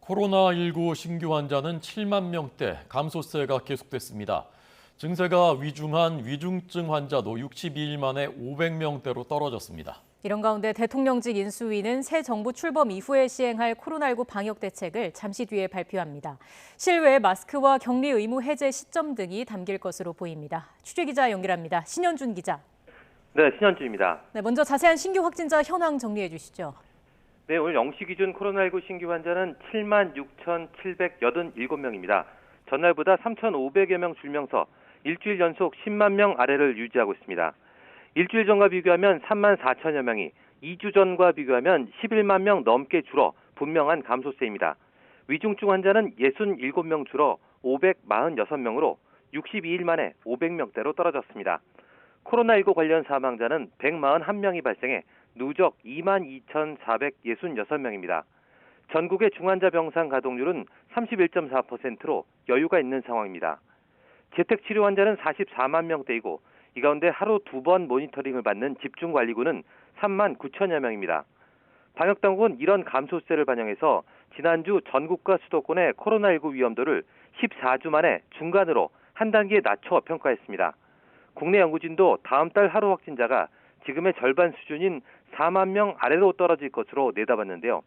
코로나19 신규 환자는 7만 명대, 감소세가 계속됐습니다. 증세가 위중한 위중증 환자도 62일 만에 500명대로 떨어졌습니다. 이런 가운데 대통령직 인수위는 새 정부 출범 이후에 시행할 코로나19 방역 대책을 잠시 뒤에 발표합니다. 실외 마스크와 격리 의무 해제 시점 등이 담길 것으로 보입니다. 취재기자 연결합니다. 신현준 기자. 네, 신현주입니다. 먼저 자세한 신규 확진자 현황 정리해 주시죠. 네, 오늘 0시 기준 코로나19 신규 환자는 76,787명입니다. 전날보다 3,500여 명 줄면서 일주일 연속 10만 명 아래를 유지하고 있습니다. 일주일 전과 비교하면 3만 4천여 명이, 2주 전과 비교하면 11만 명 넘게 줄어 분명한 감소세입니다. 위중증 환자는 67명 줄어 546명으로 62일 만에 500명대로 떨어졌습니다. 코로나19 관련 사망자는 141명이 발생해 누적 22,466명입니다. 전국의 중환자 병상 가동률은 31.4%로 여유가 있는 상황입니다. 재택치료 환자는 44만 명대이고 이 가운데 하루 2번 모니터링을 받는 집중관리군은 3만 9천여 명입니다. 방역당국은 이런 감소세를 반영해서 지난주 전국과 수도권의 코로나19 위험도를 14주 만에 중간으로 한 단계 낮춰 평가했습니다. 국내 연구진도 다음 달 하루 확진자가 지금의 절반 수준인 4만 명 아래로 떨어질 것으로 내다봤는데요.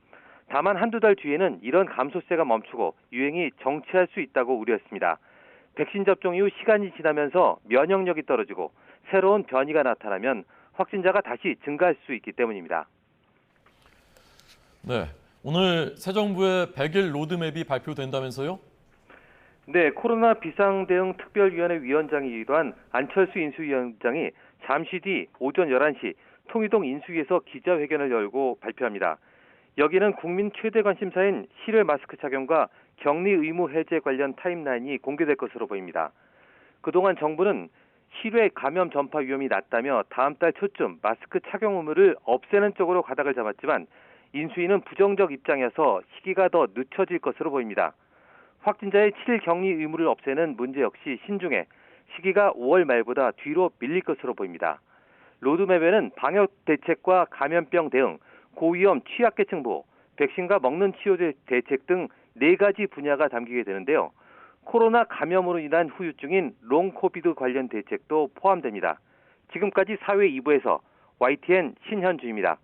다만 한두 달 뒤에는 이런 감소세가 멈추고 유행이 정체할 수 있다고 우려했습니다. 백신 접종 이후 시간이 지나면서 면역력이 떨어지고 새로운 변이가 나타나면 확진자가 다시 증가할 수 있기 때문입니다. 네, 오늘 새 정부의 100일 로드맵이 발표된다면서요? 네, 코로나 비상대응 특별위원회 위원장이기도 한 안철수 인수위원장이 잠시 뒤 오전 11시 통일동 인수위에서 기자회견을 열고 발표합니다. 여기는 국민 최대 관심사인 실외 마스크 착용과 격리 의무 해제 관련 타임라인이 공개될 것으로 보입니다. 그동안 정부는 실외 감염 전파 위험이 낮다며 다음 달 초쯤 마스크 착용 의무를 없애는 쪽으로 가닥을 잡았지만 인수위는 부정적 입장이어서 시기가 더 늦춰질 것으로 보입니다. 확진자의 7일 격리 의무를 없애는 문제 역시 신중해 시기가 5월 말보다 뒤로 밀릴 것으로 보입니다. 로드맵에는 방역 대책과 감염병 대응, 고위험 취약계층 보호, 백신과 먹는 치료 대책 등 4가지 분야가 담기게 되는데요. 코로나 감염으로 인한 후유증인 롱코비드 관련 대책도 포함됩니다. 지금까지 사회 2부에서 YTN 신현주입니다.